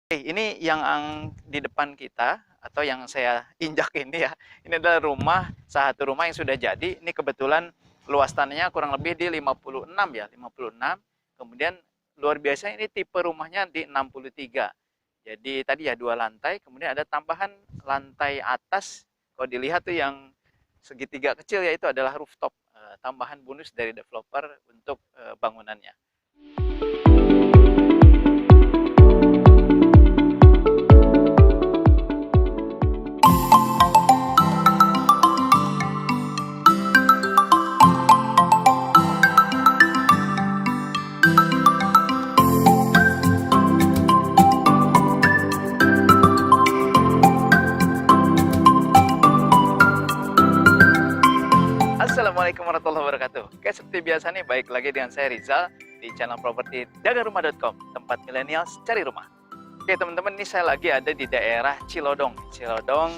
Oke, ini yang di depan kita atau yang saya injak ini ya. Ini adalah satu rumah yang sudah jadi. Ini kebetulan luas tanahnya kurang lebih di 56 ya, 56. Kemudian luar biasa ini tipe rumahnya di 63. Jadi tadi ya 2 lantai, kemudian ada tambahan lantai atas. Kalau dilihat tuh yang segitiga kecil ya itu adalah rooftop, tambahan bonus dari developer untuk bangunannya. Assalamualaikum warahmatullahi wabarakatuh. Oke, seperti biasa nih, baik lagi dengan saya Rizal di channel properti jagarumah.com, tempat milenials cari rumah. Oke teman-teman, ini saya lagi ada di daerah Cilodong. Cilodong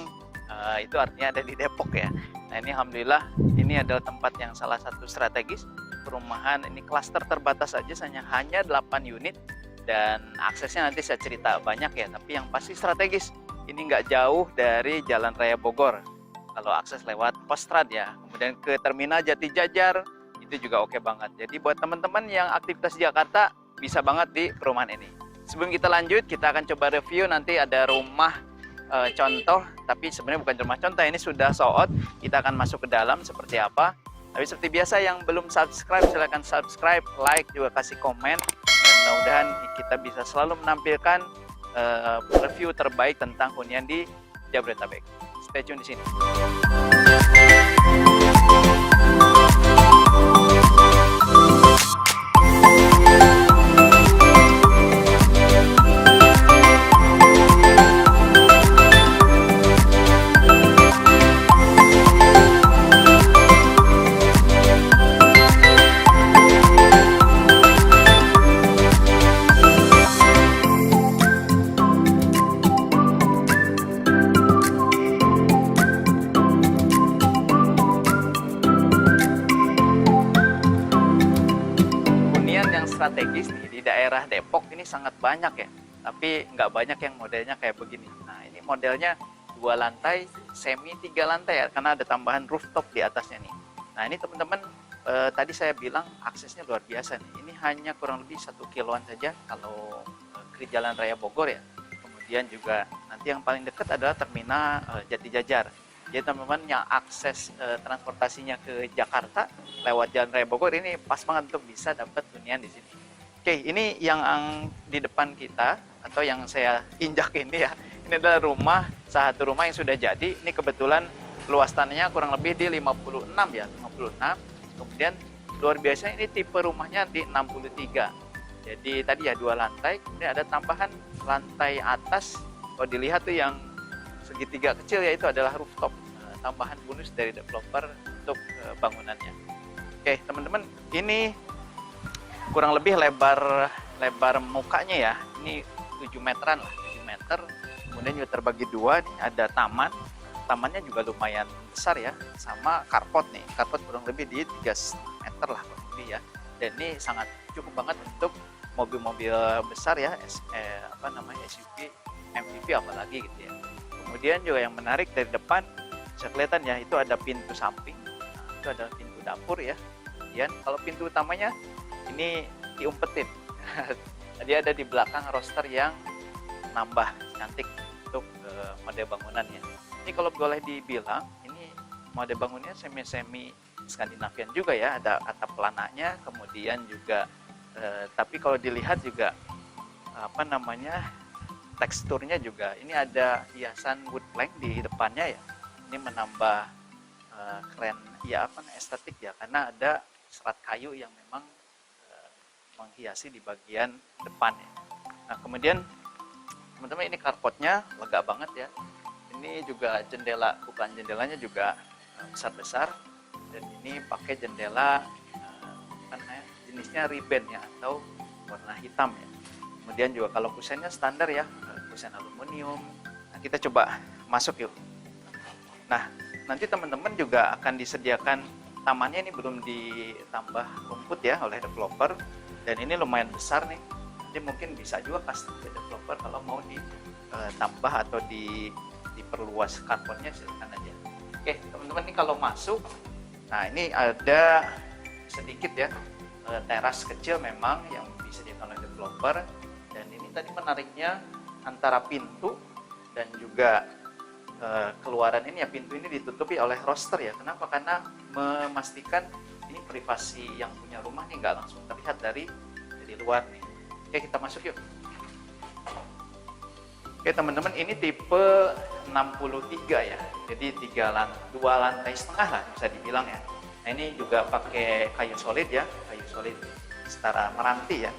itu artinya ada di Depok ya. Nah ini alhamdulillah, ini adalah tempat yang salah satu strategis perumahan. Ini klaster terbatas aja, hanya 8 unit. Dan aksesnya nanti saya cerita banyak ya, tapi yang pasti strategis. Ini nggak jauh dari Jalan Raya Bogor. Kalau akses lewat Kostrad ya, kemudian ke Terminal Jati Jajar itu juga oke banget. Jadi buat teman-teman yang aktivitas di Jakarta bisa banget di perumahan ini. Sebelum kita lanjut, kita akan coba review. Nanti ada rumah contoh, tapi sebenarnya bukan rumah contoh, ini sudah sold. Kita akan masuk ke dalam seperti apa. Tapi seperti biasa, yang belum subscribe silahkan subscribe, like, juga kasih komen. Dan mudah-mudahan kita bisa selalu menampilkan review terbaik tentang hunian di Jabodetabek. Stay tune di sini. Strategis nih di daerah Depok ini sangat banyak ya, tapi nggak banyak yang modelnya kayak begini. Nah ini modelnya 2 lantai, semi 3 lantai ya, karena ada tambahan rooftop di atasnya nih. Nah ini teman-teman, tadi saya bilang aksesnya luar biasa nih. Ini hanya kurang lebih 1 kiloan saja kalau ke Jalan Raya Bogor ya. Kemudian juga nanti yang paling dekat adalah Terminal Jati Jajar. Jadi teman-teman yang akses transportasinya ke Jakarta lewat Jalan Raya Bogor ini pas banget untuk bisa dapat hunian di sini. Oke, ini yang di depan kita atau yang saya injak ini ya. Ini adalah satu rumah yang sudah jadi. Ini kebetulan luas tanahnya kurang lebih di 56 ya, 56. Kemudian luar biasa ini tipe rumahnya di 63. Jadi tadi ya 2 lantai, kemudian ada tambahan lantai atas. Kalau dilihat tuh yang segitiga kecil ya itu adalah rooftop, tambahan bonus dari developer untuk bangunannya. Oke teman-teman, ini kurang lebih lebar mukanya ya, ini 7 meteran lah, 7 meter. Kemudian juga terbagi 2, nih ada tamannya juga lumayan besar ya, sama carport nih, carport kurang lebih di 3,5 meter lah kurang lebih ya. Dan ini sangat cukup banget untuk mobil-mobil besar ya, SUV, MPV apalagi gitu ya. Kemudian juga yang menarik dari depan bisa kelihatan ya, itu ada pintu samping. Nah, itu ada pintu dapur ya. Kemudian kalau pintu utamanya ini diumpetin. Tadi ada di belakang roster yang nambah cantik untuk model bangunannya. Ini kalau boleh dibilang ini model bangunannya semi Skandinavian juga ya. Ada atap pelananya, kemudian juga tapi kalau dilihat juga teksturnya juga ini ada hiasan wood plank di depannya ya. Ini menambah keren ya, estetik ya, karena ada serat kayu yang memang menghiasi di bagian depan ya. Nah kemudian teman-teman, ini carportnya lega banget ya. Ini juga jendelanya juga besar-besar, dan ini pakai jendela jenisnya ribbon ya, atau warna hitam ya. Kemudian juga kalau kusennya standar ya, kusen aluminium. Nah, kita coba masuk yuk. Nah, nanti teman-teman juga akan disediakan tamannya, ini belum ditambah rumput ya oleh developer, dan ini lumayan besar nih. Jadi mungkin bisa juga custom ke developer kalau mau di ditambah atau diperluas karbonnya silakan aja. Oke teman-teman, ini kalau masuk, nah ini ada sedikit ya teras kecil memang yang disediakan oleh developer. Dan ini tadi menariknya antara pintu dan juga keluaran ini ya, pintu ini ditutupi oleh roster ya. Kenapa? Karena memastikan ini privasi yang punya rumah nih nggak langsung terlihat dari luar nih. Oke kita masuk yuk. Oke teman-teman, ini tipe 63 ya, jadi 2 lantai setengah lah bisa dibilang ya. Nah ini juga pakai kayu solid ya, kayu solid setara meranti ya.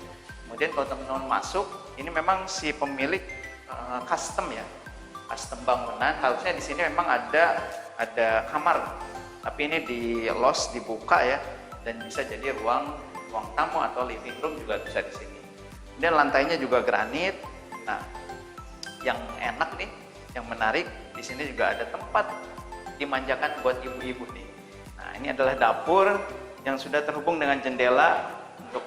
Kemudian kalau teman-teman masuk, ini memang si pemilik custom ya, custom bangunan. Harusnya di sini memang ada kamar, tapi ini dibuka ya, dan bisa jadi ruang tamu atau living room juga bisa di sini. Kemudian lantainya juga granit. Nah, yang enak nih, yang menarik di sini juga ada tempat dimanjakan buat ibu-ibu nih. Nah, ini adalah dapur yang sudah terhubung dengan jendela untuk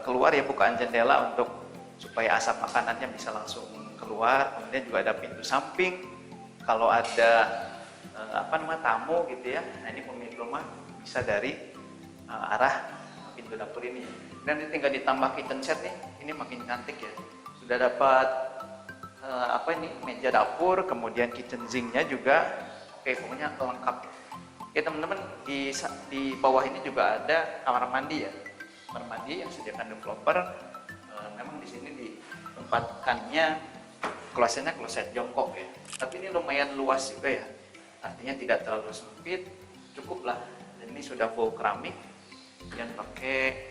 keluar ya, bukaan jendela untuk supaya asap makanannya bisa langsung keluar. Kemudian juga ada pintu samping kalau ada tamu gitu ya. Nah, ini pemilik rumah bisa dari arah pintu dapur ini. Dan ini tinggal ditambah kitchen set nih, ini makin cantik ya. Sudah dapat meja dapur, kemudian kitchen sinknya juga. Oke, pokoknya lengkap. Oke teman-teman, di bawah ini juga ada kamar mandi ya. Kamar mandi yang disediakan developer. Memang di sini ditempatkannya kloset jongkok ya. Tapi ini lumayan luas juga ya. Artinya tidak terlalu sempit, cukup lah. Dan ini sudah full keramik dan pakai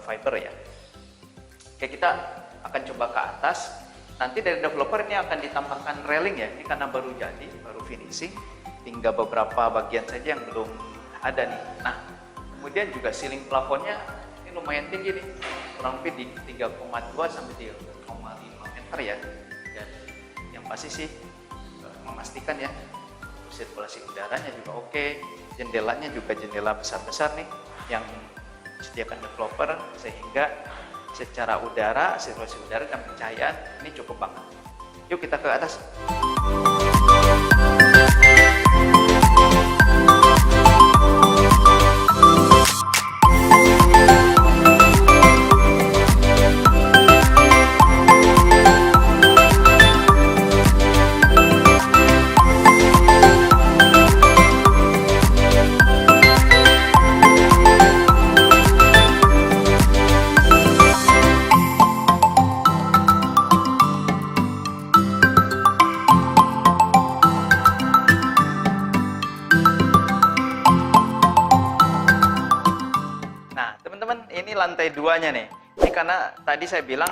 fiber ya. Oke, kita akan coba ke atas. Nanti dari developer ini akan ditambahkan railing ya. Ini karena baru jadi, baru finishing, tinggal beberapa bagian saja yang belum ada nih. Nah, kemudian juga ceiling plafonnya ini lumayan tinggi nih, kurang lebih di 3,2 sampai 3,5 meter ya. Dan yang pasti sih memastikan ya sirkulasi udaranya juga oke. Jendelanya juga jendela besar-besar nih yang disediakan developer, sehingga secara udara, sirkulasi udara dan pencahayaan ini cukup banget. Yuk kita ke atas. Ini lantai 2-nya nih. Ini karena tadi saya bilang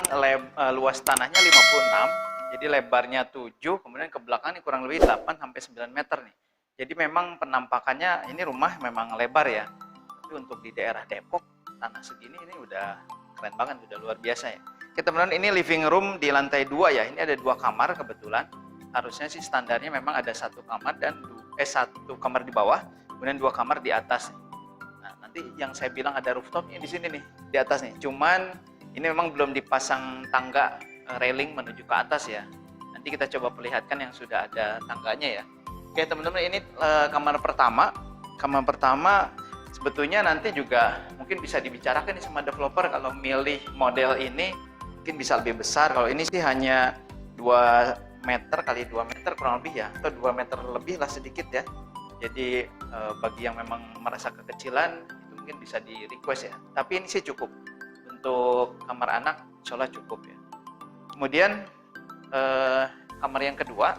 luas tanahnya 56, jadi lebarnya 7, kemudian ke belakang ini kurang lebih 8 sampai 9 meter nih. Jadi memang penampakannya ini rumah memang lebar ya. Tapi untuk di daerah Depok, tanah segini ini udah keren banget, udah luar biasa ya. Oke teman-teman, ini living room di lantai 2 ya. Ini ada 2 kamar kebetulan. Harusnya sih standarnya memang ada 1 kamar dan 1 kamar di bawah, kemudian 2 kamar di atas. Nanti yang saya bilang ada rooftopnya di sini nih, di atas nih. Cuman ini memang belum dipasang tangga railing menuju ke atas ya. Nanti kita coba perlihatkan yang sudah ada tangganya ya. Oke teman-teman, ini kamar pertama. Kamar pertama sebetulnya nanti juga mungkin bisa dibicarakan nih sama developer kalau milih model ini mungkin bisa lebih besar. Kalau ini sih hanya 2 meter kali 2 meter kurang lebih ya, atau 2 meter lebih lah sedikit ya. Jadi bagi yang memang merasa kekecilan itu mungkin bisa di request ya. Tapi ini sih cukup untuk kamar anak, insya Allah cukup ya. Kemudian kamar yang kedua,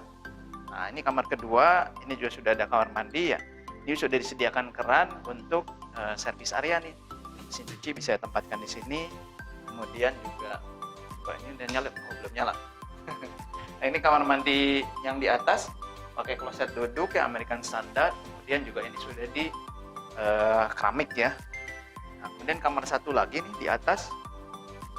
nah ini kamar kedua, ini juga sudah ada kamar mandi ya. Ini sudah disediakan keran untuk servis area nih. Mesin cuci bisa tempatkan di sini. Kemudian juga, ini udah nyala, belum nyala. Nah ini kamar mandi yang di atas. Pakai kloset duduk ya American Standard, kemudian juga ini sudah di keramik ya. Nah, kemudian kamar satu lagi nih di atas,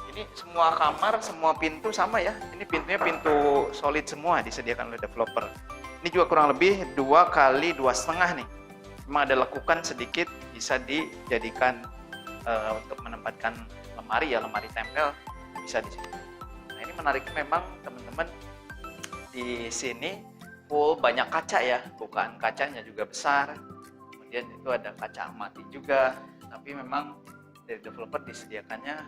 ini semua kamar, semua pintu sama ya. Ini pintunya pintu solid semua disediakan oleh developer. Ini juga kurang lebih 2 kali 2,5 nih. Memang ada lekukan sedikit, bisa dijadikan untuk menempatkan lemari ya, lemari tempel bisa di sini. Nah ini menariknya memang teman-teman di sini full banyak kaca ya, bukaan kacanya juga besar. Kemudian itu ada kaca amati juga, tapi memang dari developer disediakannya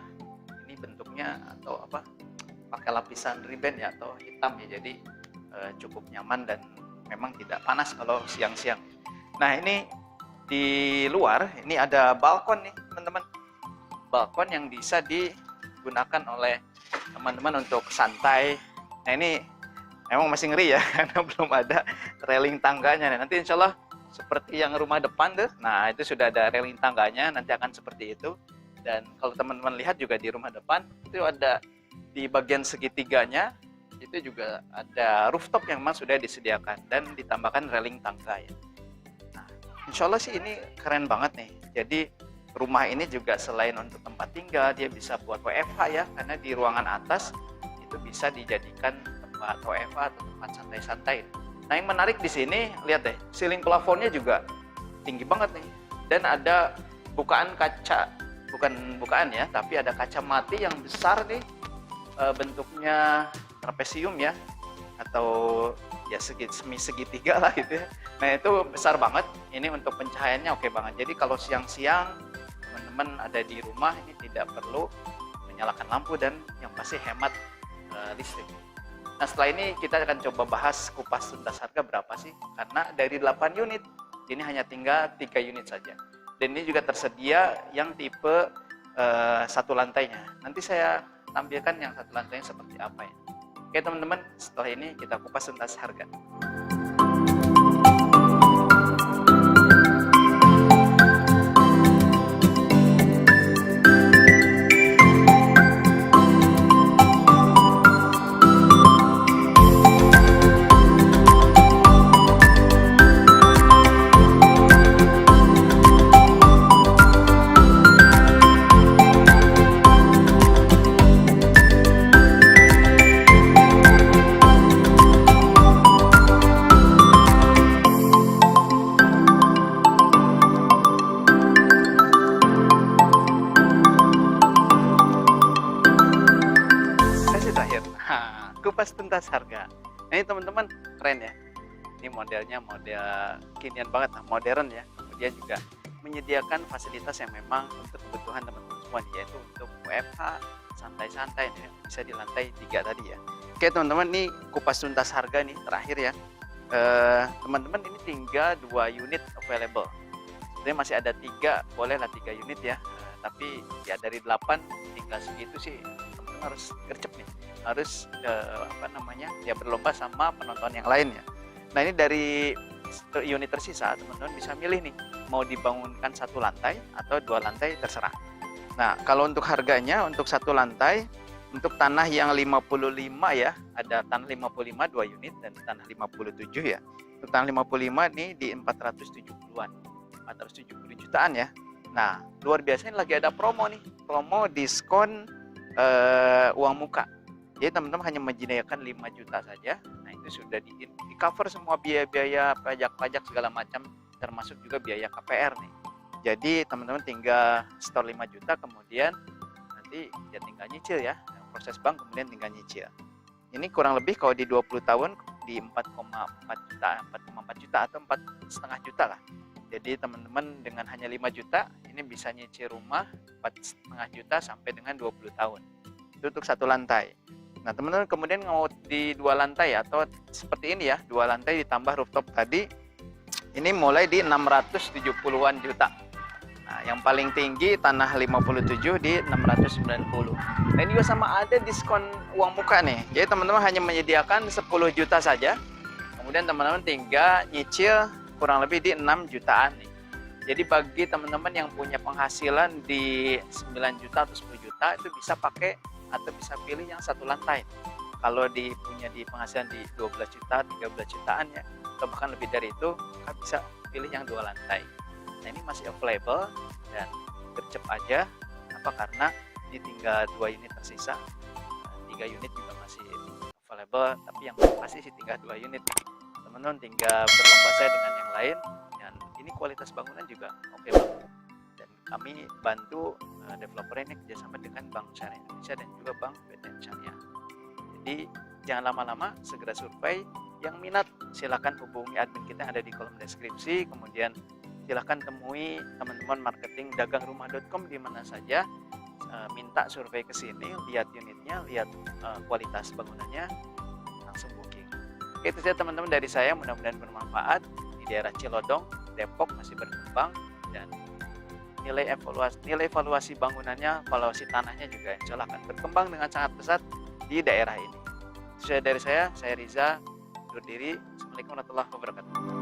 ini bentuknya atau apa, pakai lapisan ribbon ya atau hitam ya, jadi cukup nyaman dan memang tidak panas kalau siang-siang. Nah ini di luar ini ada balkon nih teman-teman, balkon yang bisa digunakan oleh teman-teman untuk santai. Nah ini memang masih ngeri ya karena belum ada railing tangganya. Nanti insya Allah seperti yang rumah depan tuh, nah itu sudah ada railing tangganya, nanti akan seperti itu. Dan kalau teman-teman lihat juga di rumah depan itu ada di bagian segitiganya itu juga ada rooftop yang memang sudah disediakan dan ditambahkan railing tangga ya. Nah, insya Allah sih ini keren banget nih. Jadi rumah ini juga selain untuk tempat tinggal, dia bisa buat WFH ya, karena di ruangan atas itu bisa dijadikan tempat WFH atau tempat santai-santai. Nah yang menarik di sini, lihat deh, ceiling plafonnya juga tinggi banget nih, dan ada bukaan kaca, bukan bukaan ya, tapi ada kaca mati yang besar nih, bentuknya trapesium ya, atau ya semi segitiga lah gitu ya. Nah itu besar banget, ini untuk pencahayaannya oke banget. Jadi kalau siang-siang teman-teman ada di rumah ini tidak perlu menyalakan lampu dan yang pasti hemat listrik. Nah setelah ini kita akan coba bahas kupas tuntas harga berapa sih, karena dari 8 unit ini hanya tinggal 3 unit saja, dan ini juga tersedia yang tipe satu lantainya. Nanti saya tampilkan yang satu lantainya seperti apa ya. Oke teman-teman, setelah ini kita kupas tuntas harga. Kupas tuntas harga. Nah, ini teman-teman keren ya. Ini modelnya model kekinian banget, modern ya. Kemudian juga menyediakan fasilitas yang memang untuk kebutuhan teman-teman semua, yaitu untuk WFH, santai-santai ya. Bisa di lantai 3 tadi ya. Oke teman-teman, ini kupas tuntas harga nih terakhir ya. Teman-teman ini tinggal 2 unit available. Sebenarnya masih ada 3, bolehlah 3 unit ya. Tapi ya dari 8 tinggal segitu sih, teman-teman harus gercep nih. Harus ya berlomba sama penonton yang lain ya. Nah ini dari unit tersisa teman-teman bisa milih nih mau dibangunkan 1 lantai atau 2 lantai, terserah. Nah kalau untuk harganya, untuk 1 lantai untuk tanah yang 55 ya, ada tanah 55 2 unit dan tanah 57 ya. Untuk tanah 55 nih di 470-an, 470 jutaan ya. Nah luar biasa, ini lagi ada promo nih, promo diskon uang muka. Jadi teman-teman hanya menyediakan 5 juta saja. Nah itu sudah di cover semua biaya-biaya pajak-pajak segala macam, termasuk juga biaya KPR nih. Jadi teman-teman tinggal store 5 juta, kemudian nanti ya tinggal nyicil ya, proses bank kemudian tinggal nyicil. Ini kurang lebih kalau di 20 tahun di 4,4 juta atau 4,5 juta lah. Jadi teman-teman dengan hanya 5 juta ini bisa nyicil rumah 4,5 juta sampai dengan 20 tahun. Itu untuk 1 lantai. Nah teman-teman kemudian mau di 2 lantai atau seperti ini ya, 2 lantai ditambah rooftop tadi, ini mulai di 670-an juta. Nah yang paling tinggi tanah 57 di 690. Nah ini juga sama ada diskon uang muka nih. Jadi teman-teman hanya menyediakan 10 juta saja, kemudian teman-teman tinggal nyicil kurang lebih di 6 jutaan nih. Jadi bagi teman-teman yang punya penghasilan di 9 juta atau 10 juta itu bisa pakai atau bisa pilih yang 1 lantai. Kalau punya di penghasilan di 12 juta, 13 jutaan ya, atau bahkan lebih dari itu, maka bisa pilih yang 2 lantai. Nah ini masih available dan gercep aja. Kenapa? Karena ini tinggal 2 unit tersisa, 3 unit juga masih available, tapi yang pasti sih tinggal 2 unit. Teman-teman tinggal berlomba saya dengan yang lain, dan ini kualitas bangunan juga oke banget. Dan kami bantu developer ini kerjasama dengan Bank Syariah Indonesia dan juga Bank BTN Syariah. Jadi jangan lama-lama, segera survei. Yang minat silakan hubungi admin kita yang ada di kolom deskripsi. Kemudian silakan temui teman-teman marketing dagangrumah.com di mana saja. Minta survei ke sini, lihat unitnya, lihat kualitas bangunannya, langsung booking. Oke, itu saja teman-teman dari saya, mudah-mudahan bermanfaat. Di daerah Cilodong, Depok masih berkembang, dan nilai evaluasi bangunannya, evaluasi tanahnya juga insya Allah akan berkembang dengan sangat pesat di daerah ini. Itu saja dari saya Riza, undur diri. Assalamualaikum warahmatullahi wabarakatuh.